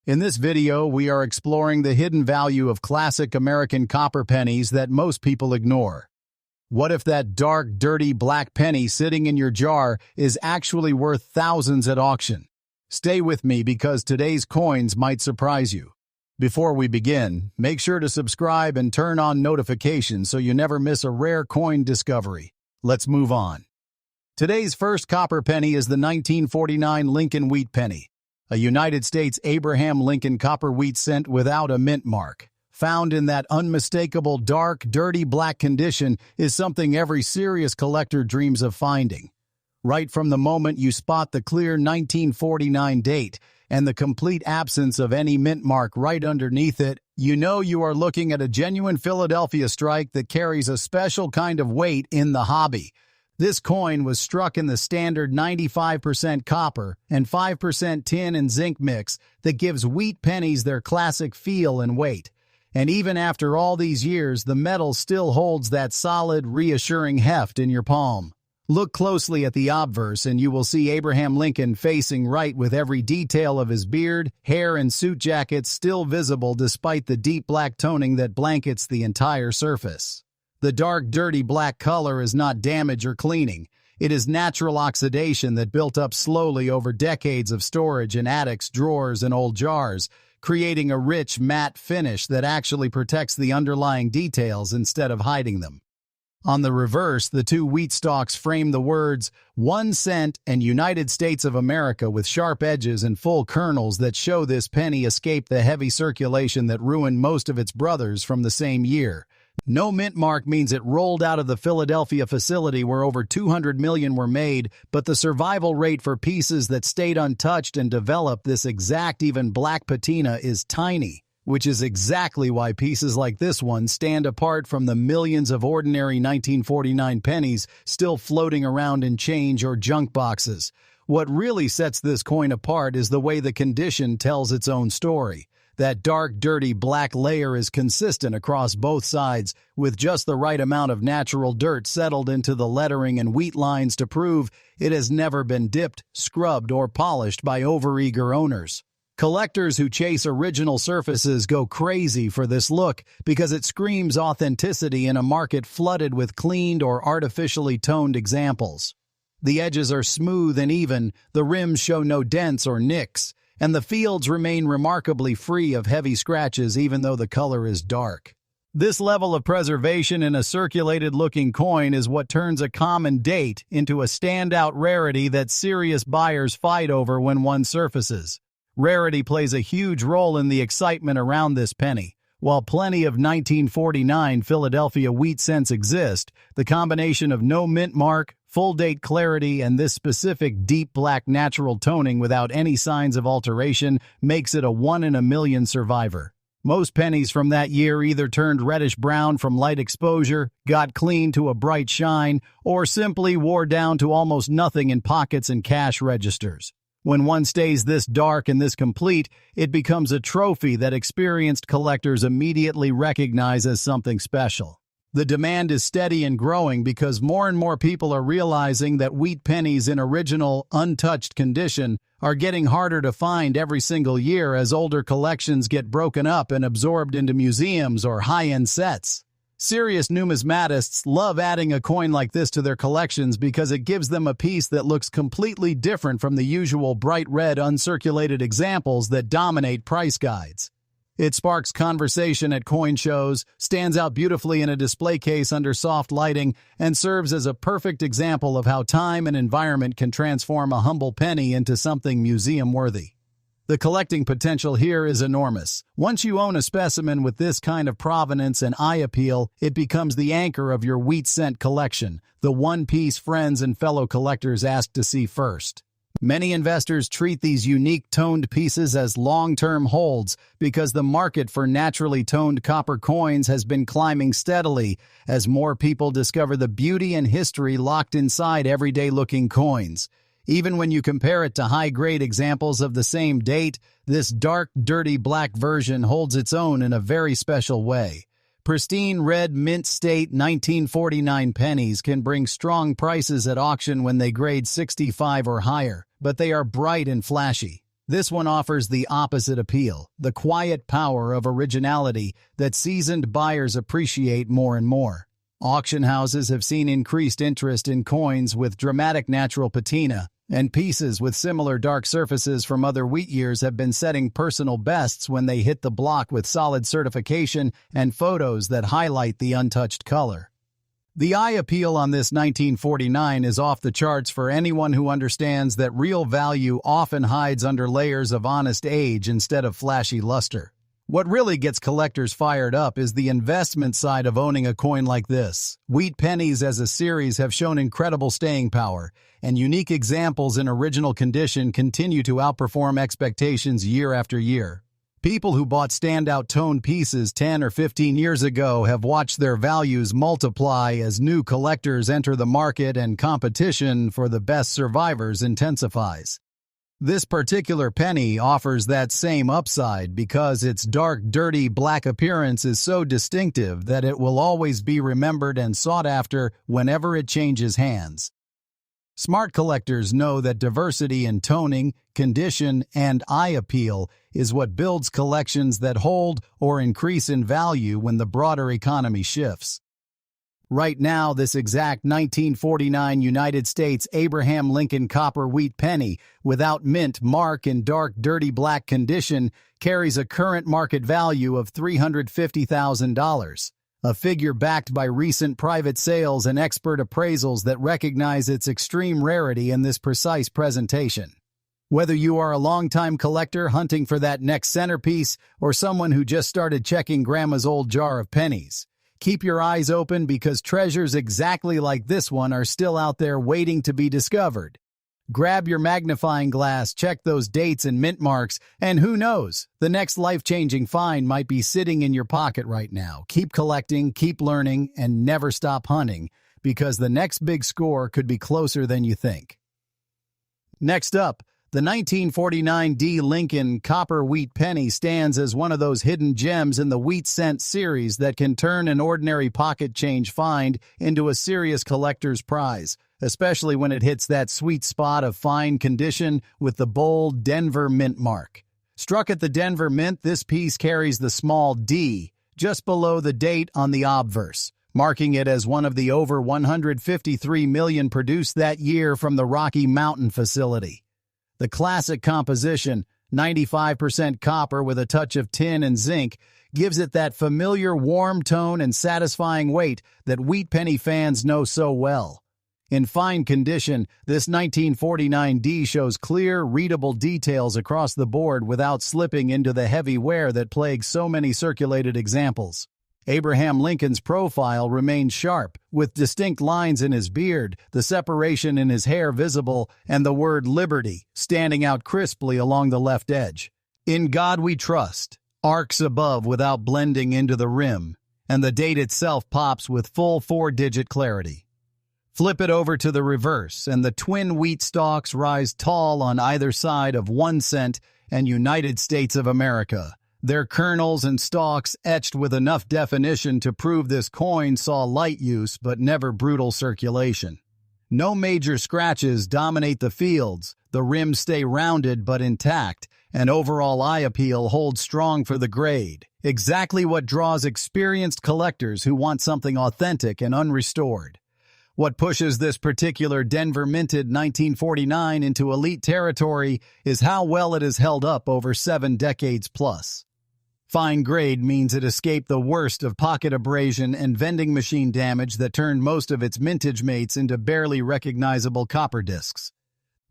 In this video, we are exploring the hidden value of classic American copper pennies that most people ignore. What if that dark, dirty black penny sitting in your jar is actually worth thousands at auction? Stay with me because today's coins might surprise you. Before we begin, make sure to subscribe and turn on notifications so you never miss a rare coin discovery. Let's move on. Today's first copper penny is the 1949 Lincoln wheat penny, a United States Abraham Lincoln copper wheat cent without a mint mark. Found in that unmistakable dark, dirty black condition is something every serious collector dreams of finding. Right from the moment you spot the clear 1949 date and the complete absence of any mint mark right underneath it, you know you are looking at a genuine Philadelphia strike that carries a special kind of weight in the hobby. This coin was struck in the standard 95% copper and 5% tin and zinc mix that gives wheat pennies their classic feel and weight. And even after all these years, the metal still holds that solid, reassuring heft in your palm. Look closely at the obverse and you will see Abraham Lincoln facing right with every detail of his beard, hair, and suit jacket still visible despite the deep black toning that blankets the entire surface. The dark, dirty black color is not damage or cleaning. It is natural oxidation that built up slowly over decades of storage in attics, drawers, and old jars, creating a rich, matte finish that actually protects the underlying details instead of hiding them. On the reverse, the two wheat stalks frame the words 1 cent and United States of America with sharp edges and full kernels that show this penny escaped the heavy circulation that ruined most of its brothers from the same year. No mint mark means it rolled out of the Philadelphia facility where over 200 million were made, but the survival rate for pieces that stayed untouched and developed this exact even black patina is tiny, which is exactly why pieces like this one stand apart from the millions of ordinary 1949 pennies still floating around in change or junk boxes. What really sets this coin apart is the way the condition tells its own story. That dark, dirty black layer is consistent across both sides, with just the right amount of natural dirt settled into the lettering and wheat lines to prove it has never been dipped, scrubbed, or polished by overeager owners. Collectors who chase original surfaces go crazy for this look because it screams authenticity in a market flooded with cleaned or artificially toned examples. The edges are smooth and even, the rims show no dents or nicks, and the fields remain remarkably free of heavy scratches even though the color is dark. This level of preservation in a circulated-looking coin is what turns a common date into a standout rarity that serious buyers fight over when one surfaces. Rarity plays a huge role in the excitement around this penny. While plenty of 1949 Philadelphia wheat cents exist, the combination of no mint mark, full date clarity, and this specific deep black natural toning without any signs of alteration makes it a 1 in a million survivor. Most pennies from that year either turned reddish-brown from light exposure, got clean to a bright shine, or simply wore down to almost nothing in pockets and cash registers. When one stays this dark and this complete, it becomes a trophy that experienced collectors immediately recognize as something special. The demand is steady and growing because more and more people are realizing that wheat pennies in original, untouched condition are getting harder to find every single year as older collections get broken up and absorbed into museums or high-end sets. Serious numismatists love adding a coin like this to their collections because it gives them a piece that looks completely different from the usual bright red uncirculated examples that dominate price guides. It sparks conversation at coin shows, stands out beautifully in a display case under soft lighting, and serves as a perfect example of how time and environment can transform a humble penny into something museum-worthy. The collecting potential here is enormous. Once you own a specimen with this kind of provenance and eye appeal, it becomes the anchor of your wheat cent collection, the one piece friends and fellow collectors ask to see first. Many investors treat these unique toned pieces as long-term holds because the market for naturally toned copper coins has been climbing steadily as more people discover the beauty and history locked inside everyday-looking coins. Even when you compare it to high-grade examples of the same date, this dark, dirty black version holds its own in a very special way. Pristine red mint state 1949 pennies can bring strong prices at auction when they grade 65 or higher, but they are bright and flashy. This one offers the opposite appeal, the quiet power of originality that seasoned buyers appreciate more and more. Auction houses have seen increased interest in coins with dramatic natural patina, and pieces with similar dark surfaces from other wheat years have been setting personal bests when they hit the block with solid certification and photos that highlight the untouched color. The eye appeal on this 1949 is off the charts for anyone who understands that real value often hides under layers of honest age instead of flashy luster. What really gets collectors fired up is the investment side of owning a coin like this. Wheat pennies as a series have shown incredible staying power, and unique examples in original condition continue to outperform expectations year after year. People who bought standout toned pieces 10 or 15 years ago have watched their values multiply as new collectors enter the market and competition for the best survivors intensifies. This particular penny offers that same upside because its dark, dirty black appearance is so distinctive that it will always be remembered and sought after whenever it changes hands. Smart collectors know that diversity in toning, condition, and eye appeal is what builds collections that hold or increase in value when the broader economy shifts. Right now, this exact 1949 United States Abraham Lincoln copper wheat penny, without mint mark in dark, dirty black condition, carries a current market value of $350,000. A figure backed by recent private sales and expert appraisals that recognize its extreme rarity in this precise presentation. Whether you are a longtime collector hunting for that next centerpiece or someone who just started checking Grandma's old jar of pennies, keep your eyes open because treasures exactly like this one are still out there waiting to be discovered. Grab your magnifying glass, check those dates and mint marks, and who knows, the next life-changing find might be sitting in your pocket right now. Keep collecting, keep learning, and never stop hunting, because the next big score could be closer than you think. Next up, the 1949 D. Lincoln copper wheat penny stands as one of those hidden gems in the wheat cent series that can turn an ordinary pocket change find into a serious collector's prize, especially when it hits that sweet spot of fine condition with the bold Denver Mint mark. Struck at the Denver Mint, this piece carries the small D, just below the date on the obverse, marking it as one of the over 153 million produced that year from the Rocky Mountain facility. The classic composition, 95% copper with a touch of tin and zinc, gives it that familiar warm tone and satisfying weight that wheat penny fans know so well. In fine condition, this 1949 D shows clear, readable details across the board without slipping into the heavy wear that plagues so many circulated examples. Abraham Lincoln's profile remains sharp, with distinct lines in his beard, the separation in his hair visible, and the word Liberty standing out crisply along the left edge. In God we trust, arcs above without blending into the rim, and the date itself pops with full 4-digit clarity. Flip it over to the reverse, and the twin wheat stalks rise tall on either side of 1 cent and United States of America, their kernels and stalks etched with enough definition to prove this coin saw light use but never brutal circulation. No major scratches dominate the fields, the rims stay rounded but intact, and overall eye appeal holds strong for the grade, exactly what draws experienced collectors who want something authentic and unrestored. What pushes this particular Denver minted 1949 into elite territory is how well it has held up over 7 decades plus. Fine grade means it escaped the worst of pocket abrasion and vending machine damage that turned most of its mintage mates into barely recognizable copper discs.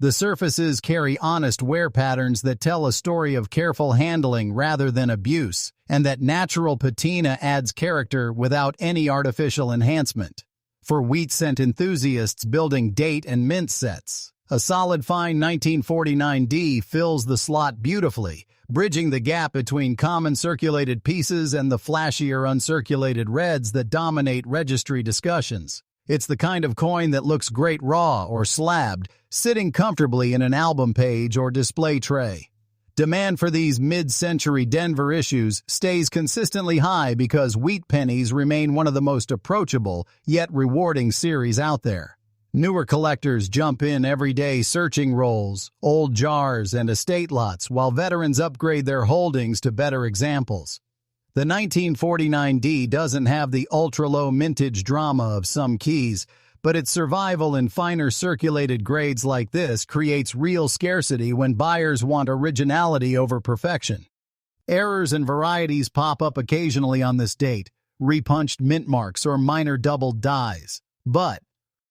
The surfaces carry honest wear patterns that tell a story of careful handling rather than abuse, and that natural patina adds character without any artificial enhancement. For wheat cent enthusiasts building date and mint sets, a solid fine 1949 D fills the slot beautifully, bridging the gap between common circulated pieces and the flashier uncirculated reds that dominate registry discussions. It's the kind of coin that looks great raw or slabbed, sitting comfortably in an album page or display tray. Demand for these mid-century Denver issues stays consistently high because wheat pennies remain one of the most approachable yet rewarding series out there. Newer collectors jump in every day searching rolls, old jars, and estate lots, while veterans upgrade their holdings to better examples. The 1949D doesn't have the ultra-low mintage drama of some keys, but its survival in finer circulated grades like this creates real scarcity when buyers want originality over perfection. Errors and varieties pop up occasionally on this date, repunched mint marks or minor doubled dies. But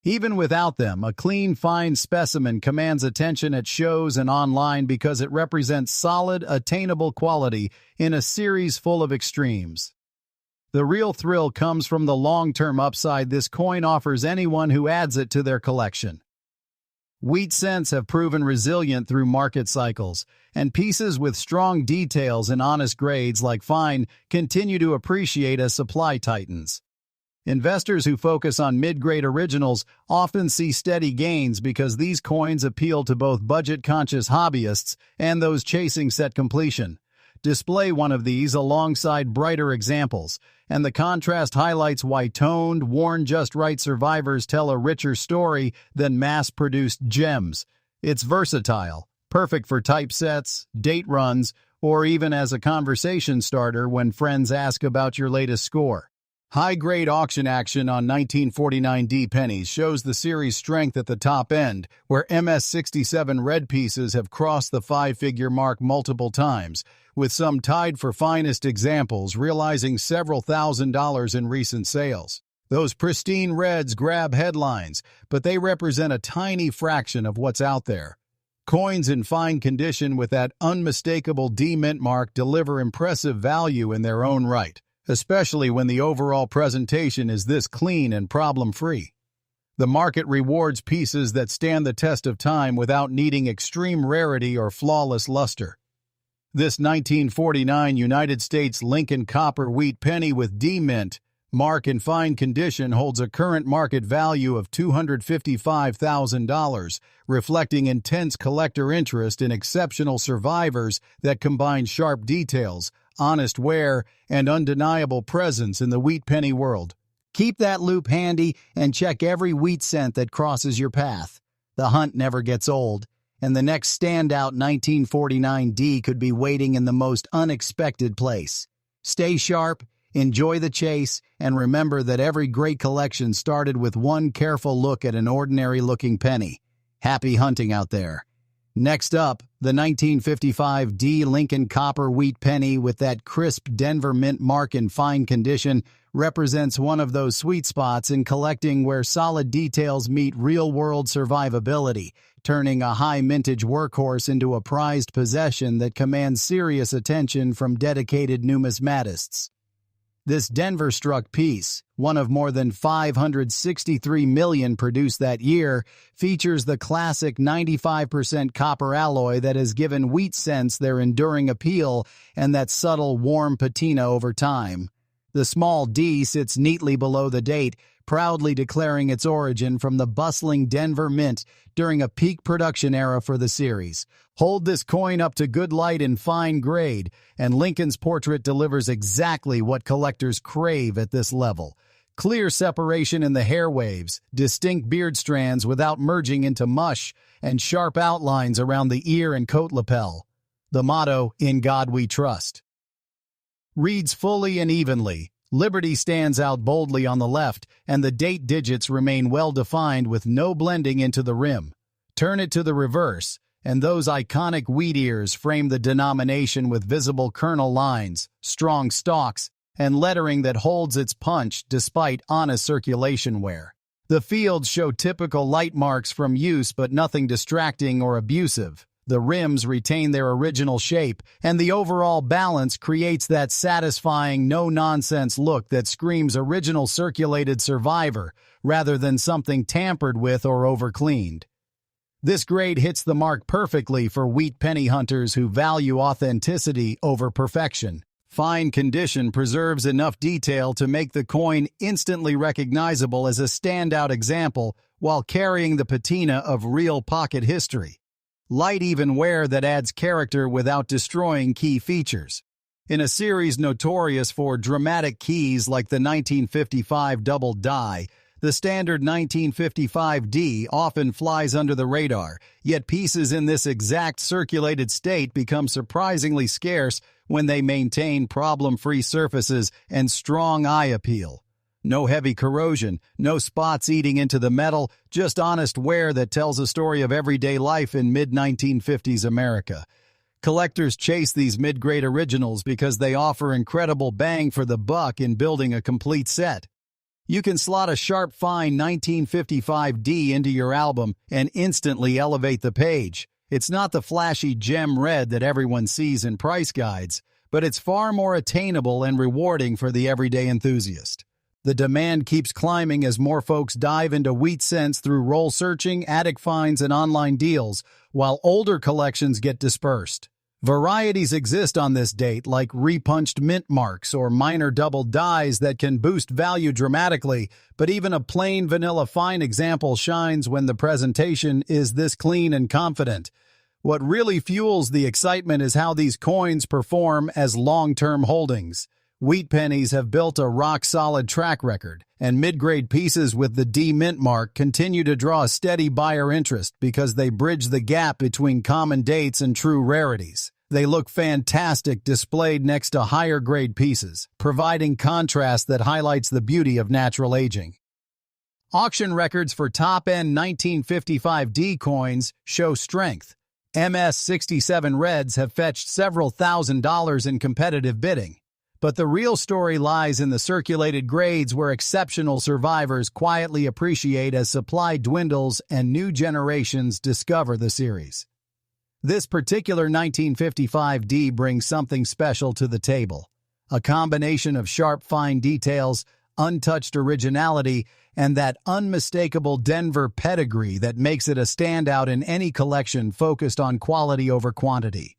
even without them, a clean, fine specimen commands attention at shows and online because it represents solid, attainable quality in a series full of extremes. The real thrill comes from the long-term upside this coin offers anyone who adds it to their collection. Wheat cents have proven resilient through market cycles, and pieces with strong details and honest grades like fine continue to appreciate as supply tightens. Investors who focus on mid-grade originals often see steady gains because these coins appeal to both budget-conscious hobbyists and those chasing set completion. Display one of these alongside brighter examples, and the contrast highlights why toned, worn just right survivors tell a richer story than mass-produced gems. It's versatile, perfect for typesets, date runs, or even as a conversation starter when friends ask about your latest score. High-grade auction action on 1949D pennies shows the series' strength at the top end, where MS-67 red pieces have crossed the five-figure mark multiple times, with some tied for finest examples realizing several $1,000s in recent sales. Those pristine reds grab headlines, but they represent a tiny fraction of what's out there. Coins in fine condition with that unmistakable D mint mark deliver impressive value in their own right, especially when the overall presentation is this clean and problem-free. The market rewards pieces that stand the test of time without needing extreme rarity or flawless luster. This 1949 United States Lincoln copper wheat penny with D-mint mark in fine condition holds a current market value of $255,000, reflecting intense collector interest in exceptional survivors that combine sharp details, honest wear, and undeniable presence in the wheat penny world. Keep that loop handy and check every wheat cent that crosses your path. The hunt never gets old, and the next standout 1949D could be waiting in the most unexpected place. Stay sharp, enjoy the chase, and remember that every great collection started with one careful look at an ordinary-looking penny. Happy hunting out there. Next up, the 1955D Lincoln copper wheat penny with that crisp Denver mint mark in fine condition represents one of those sweet spots in collecting where solid details meet real-world survivability, turning a high mintage workhorse into a prized possession that commands serious attention from dedicated numismatists. This Denver-struck piece, one of more than 563 million produced that year, features the classic 95% copper alloy that has given wheat cents their enduring appeal and that subtle warm patina over time. The small D sits neatly below the date, proudly declaring its origin from the bustling Denver Mint during a peak production era for the series. Hold this coin up to good light in fine grade, and Lincoln's portrait delivers exactly what collectors crave at this level. Clear separation in the hair waves, distinct beard strands without merging into mush, and sharp outlines around the ear and coat lapel. The motto, "In God We Trust," reads fully and evenly. Liberty stands out boldly on the left, and the date digits remain well-defined with no blending into the rim. Turn it to the reverse, and those iconic wheat ears frame the denomination with visible kernel lines, strong stalks, and lettering that holds its punch despite honest circulation wear. The fields show typical light marks from use but nothing distracting or abusive. The rims retain their original shape, and the overall balance creates that satisfying, no-nonsense look that screams original circulated survivor, rather than something tampered with or overcleaned. This grade hits the mark perfectly for wheat penny hunters who value authenticity over perfection. Fine condition preserves enough detail to make the coin instantly recognizable as a standout example while carrying the patina of real pocket history. Light even wear that adds character without destroying key features. In a series notorious for dramatic keys like the 1955 double die, The standard 1955D often flies under the radar, yet pieces in this exact circulated state become surprisingly scarce when they maintain problem-free surfaces and strong eye appeal. No heavy corrosion, no spots eating into the metal, just honest wear that tells a story of everyday life in mid-1950s America. Collectors chase these mid-grade originals because they offer incredible bang for the buck in building a complete set. You can slot a sharp, fine 1955D into your album and instantly elevate the page. It's not the flashy gem red that everyone sees in price guides, but it's far more attainable and rewarding for the everyday enthusiast. The demand keeps climbing as more folks dive into wheat scents through roll searching, attic finds, and online deals, while older collections get dispersed. Varieties exist on this date, like repunched mint marks or minor double dyes that can boost value dramatically, but even a plain vanilla fine example shines when the presentation is this clean and confident. What really fuels the excitement is how these coins perform as long-term holdings. Wheat pennies have built a rock-solid track record, and mid-grade pieces with the D mint mark continue to draw a steady buyer interest because they bridge the gap between common dates and true rarities. They look fantastic displayed next to higher-grade pieces, providing contrast that highlights the beauty of natural aging. Auction records for top-end 1955D coins show strength. MS-67 Reds have fetched several $1,000s in competitive bidding. But the real story lies in the circulated grades where exceptional survivors quietly appreciate as supply dwindles and new generations discover the series. This particular 1955D brings something special to the table. A combination of sharp, fine details, untouched originality, and that unmistakable Denver pedigree that makes it a standout in any collection focused on quality over quantity.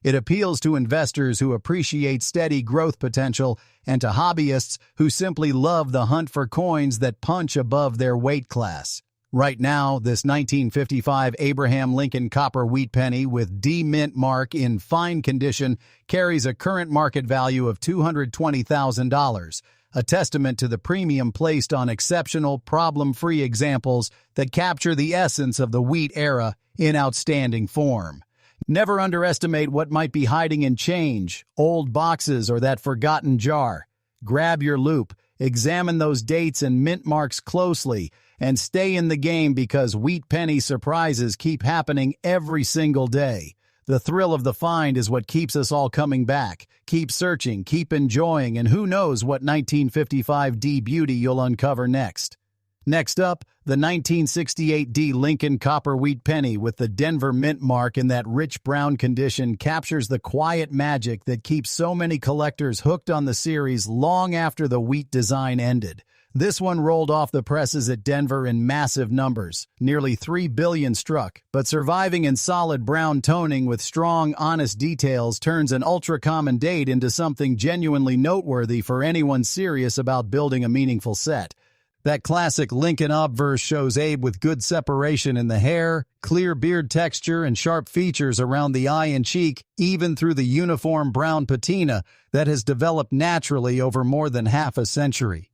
It appeals to investors who appreciate steady growth potential and to hobbyists who simply love the hunt for coins that punch above their weight class. Right now, this 1955 Abraham Lincoln copper wheat penny with D mint mark in fine condition carries a current market value of $220,000, a testament to the premium placed on exceptional, problem-free examples that capture the essence of the wheat era in outstanding form. Never underestimate what might be hiding in change, old boxes, or that forgotten jar. Grab your loop, examine those dates and mint marks closely, and stay in the game because wheat penny surprises keep happening every single day. The thrill of the find is what keeps us all coming back. Keep searching, keep enjoying, and who knows what 1955D beauty you'll uncover next. Next up, the 1968D Lincoln Copper Wheat Penny with the Denver mint mark in that rich brown condition captures the quiet magic that keeps so many collectors hooked on the series long after the wheat design ended. This one rolled off the presses at Denver in massive numbers, nearly 3 billion struck, but surviving in solid brown toning with strong, honest details turns an ultra-common date into something genuinely noteworthy for anyone serious about building a meaningful set. That classic Lincoln obverse shows Abe with good separation in the hair, clear beard texture, and sharp features around the eye and cheek, even through the uniform brown patina that has developed naturally over more than half a century.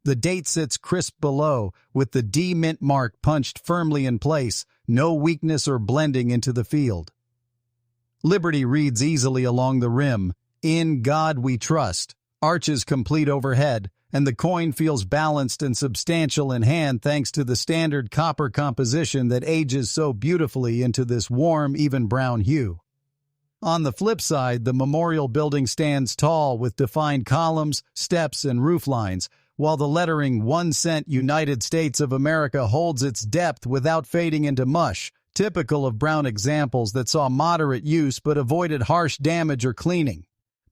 The date sits crisp below, with the D mint mark punched firmly in place, no weakness or blending into the field. Liberty reads easily along the rim, "In God We Trust," arches complete overhead, and the coin feels balanced and substantial in hand thanks to the standard copper composition that ages so beautifully into this warm, even brown hue. On the flip side, the memorial building stands tall with defined columns, steps, and roof lines, while the lettering 1 cent United States of America holds its depth without fading into mush, typical of brown examples that saw moderate use but avoided harsh damage or cleaning.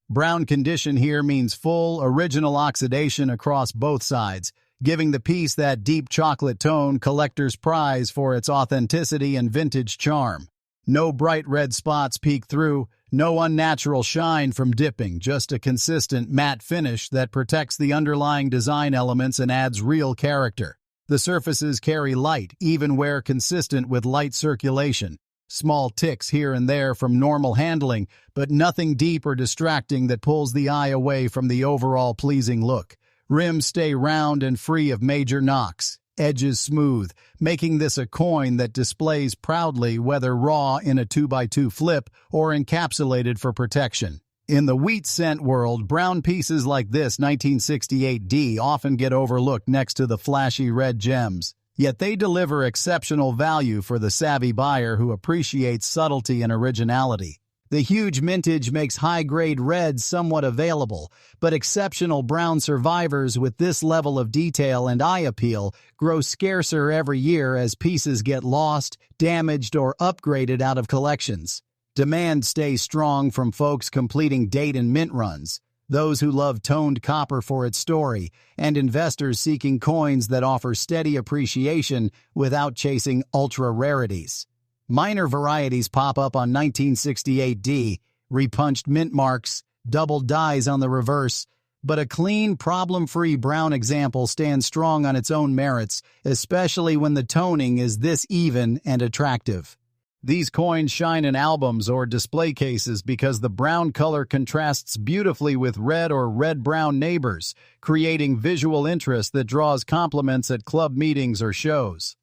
Brown condition here means full, original oxidation across both sides, giving the piece that deep chocolate tone collectors prize for its authenticity and vintage charm. No bright red spots peek through, no unnatural shine from dipping, just a consistent matte finish that protects the underlying design elements and adds real character. The surfaces carry light, even where consistent with light circulation. Small ticks here and there from normal handling, but nothing deep or distracting that pulls the eye away from the overall pleasing look. Rims stay round and free of major knocks, edges smooth, making this a coin that displays proudly whether raw in a 2x2 flip or encapsulated for protection. In the wheat cent world, brown pieces like this 1968D often get overlooked next to the flashy red gems. Yet they deliver exceptional value for the savvy buyer who appreciates subtlety and originality. The huge mintage makes high-grade reds somewhat available, but exceptional brown survivors with this level of detail and eye appeal grow scarcer every year as pieces get lost, damaged, or upgraded out of collections. Demand stays strong from folks completing date and mint runs, those who love toned copper for its story, and investors seeking coins that offer steady appreciation without chasing ultra-rarities. Minor varieties pop up on 1968D, repunched mint marks, double dies on the reverse, but a clean, problem-free brown example stands strong on its own merits, especially when the toning is this even and attractive. These coins shine in albums or display cases because the brown color contrasts beautifully with red or red-brown neighbors, creating visual interest that draws compliments at club meetings or shows.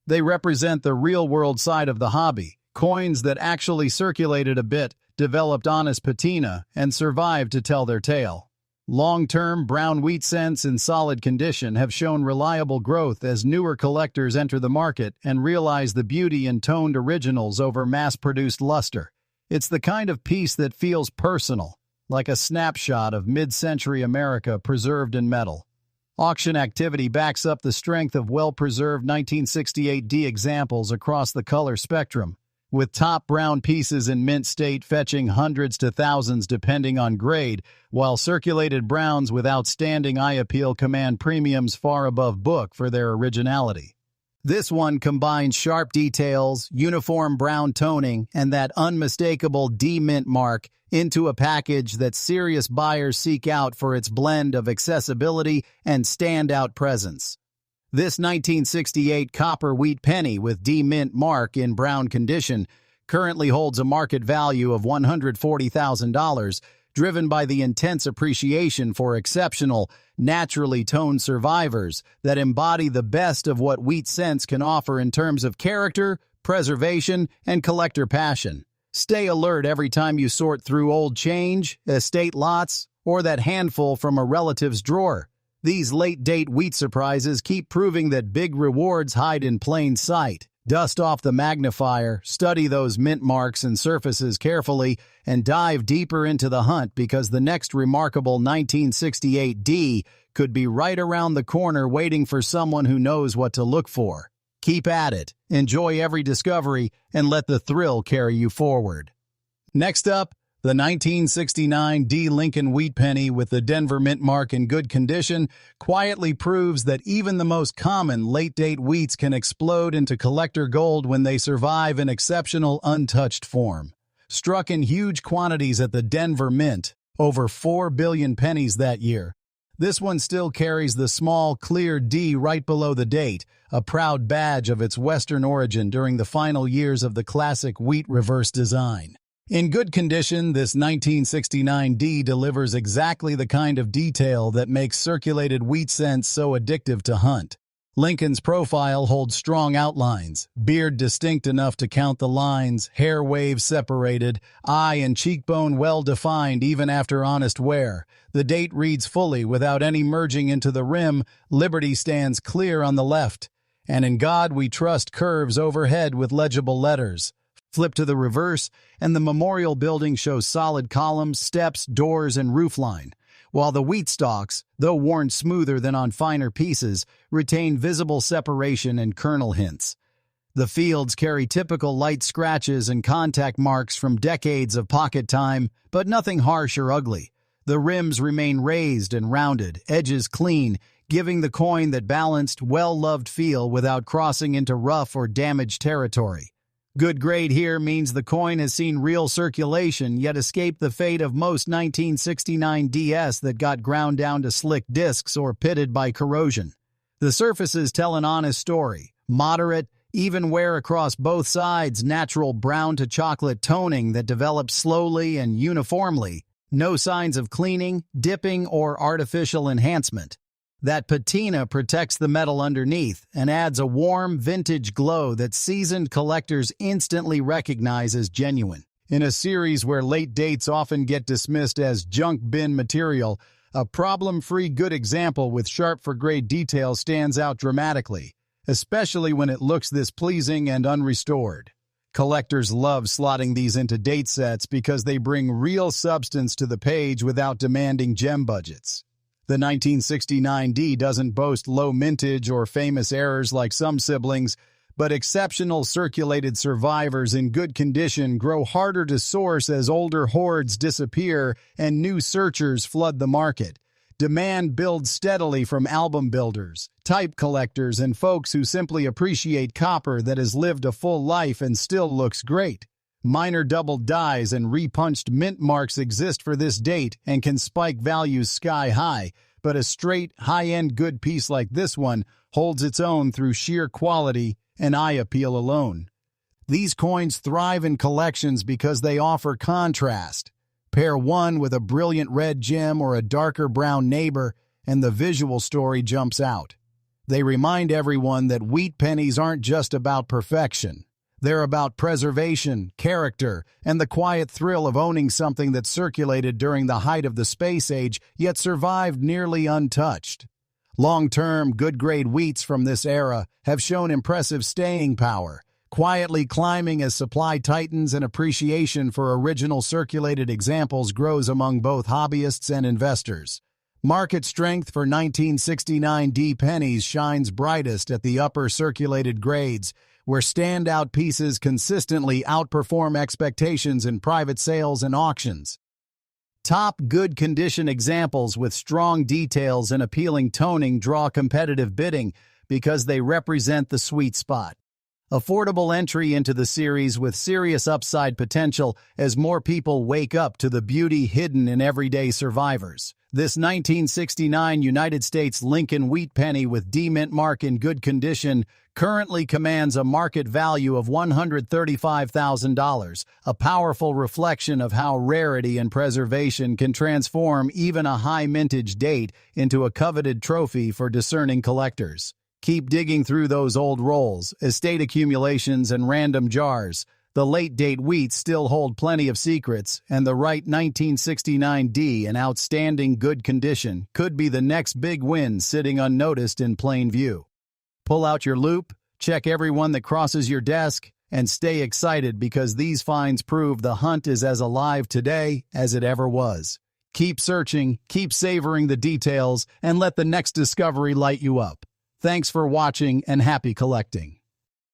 They represent the real-world side of the hobby, coins that actually circulated a bit, developed honest patina, and survived to tell their tale. Long-term brown wheat cents in solid condition have shown reliable growth as newer collectors enter the market and realize the beauty in toned originals over mass-produced luster. It's the kind of piece that feels personal, like a snapshot of mid-century America preserved in metal. Auction activity backs up the strength of well-preserved 1968D examples across the color spectrum, with top brown pieces in mint state fetching hundreds to thousands depending on grade, while circulated browns with outstanding eye appeal command premiums far above book for their originality. This one combines sharp details, uniform brown toning, and that unmistakable D-mint mark into a package that serious buyers seek out for its blend of accessibility and standout presence. This 1968 copper wheat penny with D-mint mark in brown condition currently holds a market value of $140,000, driven by the intense appreciation for exceptional, naturally toned survivors that embody the best of what wheat cents can offer in terms of character, preservation, and collector passion. Stay alert every time you sort through old change, estate lots, or that handful from a relative's drawer. These late-date wheat surprises keep proving that big rewards hide in plain sight. Dust off the magnifier, study those mint marks and surfaces carefully, and dive deeper into the hunt because the next remarkable 1968D could be right around the corner waiting for someone who knows what to look for. Keep at it, enjoy every discovery, and let the thrill carry you forward. Next up, the 1969 D. Lincoln Wheat Penny with the Denver mint mark in good condition quietly proves that even the most common late-date wheats can explode into collector gold when they survive in exceptional untouched form. Struck in huge quantities at the Denver Mint, over 4 billion pennies that year, this one still carries the small, clear D right below the date, a proud badge of its Western origin during the final years of the classic wheat reverse design. In good condition, this 1969D delivers exactly the kind of detail that makes circulated wheat cents so addictive to hunt. Lincoln's profile holds strong outlines, beard distinct enough to count the lines, hair waves separated, eye and cheekbone well-defined even after honest wear. The date reads fully without any merging into the rim, Liberty stands clear on the left, and in God we trust curves overhead with legible letters. Flip to the reverse, and the memorial building shows solid columns, steps, doors, and roofline, while the wheat stalks, though worn smoother than on finer pieces, retain visible separation and kernel hints. The fields carry typical light scratches and contact marks from decades of pocket time, but nothing harsh or ugly. The rims remain raised and rounded, edges clean, giving the coin that balanced, well-loved feel without crossing into rough or damaged territory. Good grade here means the coin has seen real circulation, yet escaped the fate of most 1969 DS that got ground down to slick discs or pitted by corrosion. The surfaces tell an honest story. Moderate, even wear across both sides, natural brown to chocolate toning that develops slowly and uniformly. No signs of cleaning, dipping, or artificial enhancement. That patina protects the metal underneath and adds a warm, vintage glow that seasoned collectors instantly recognize as genuine. In a series where late dates often get dismissed as junk bin material, a problem-free good example with sharp-for-grade detail stands out dramatically, especially when it looks this pleasing and unrestored. Collectors love slotting these into date sets because they bring real substance to the page without demanding gem budgets. The 1969D doesn't boast low mintage or famous errors like some siblings, but exceptional circulated survivors in good condition grow harder to source as older hoards disappear and new searchers flood the market. Demand builds steadily from album builders, type collectors, and folks who simply appreciate copper that has lived a full life and still looks great. Minor double dyes and repunched mint marks exist for this date and can spike values sky high, but a straight, high-end good piece like this one holds its own through sheer quality and eye appeal alone. These coins thrive in collections because they offer contrast. Pair one with a brilliant red gem or a darker brown neighbor, and the visual story jumps out. They remind everyone that wheat pennies aren't just about perfection. They're about preservation, character, and the quiet thrill of owning something that circulated during the height of the space age, yet survived nearly untouched. Long-term, good-grade wheats from this era have shown impressive staying power, quietly climbing as supply tightens and appreciation for original circulated examples grows among both hobbyists and investors. Market strength for 1969D pennies shines brightest at the upper circulated grades, where standout pieces consistently outperform expectations in private sales and auctions. Top good condition examples with strong details and appealing toning draw competitive bidding because they represent the sweet spot. Affordable entry into the series with serious upside potential as more people wake up to the beauty hidden in everyday survivors. This 1969 United States Lincoln wheat penny with D mint mark in good condition currently commands a market value of $135,000, a powerful reflection of how rarity and preservation can transform even a high mintage date into a coveted trophy for discerning collectors. Keep digging through those old rolls, estate accumulations, and random jars. The late-date wheats still hold plenty of secrets, and the right 1969D in outstanding good condition could be the next big win sitting unnoticed in plain view. Pull out your loupe, check every one that crosses your desk, and stay excited because these finds prove the hunt is as alive today as it ever was. Keep searching, keep savoring the details, and let the next discovery light you up. Thanks for watching and happy collecting.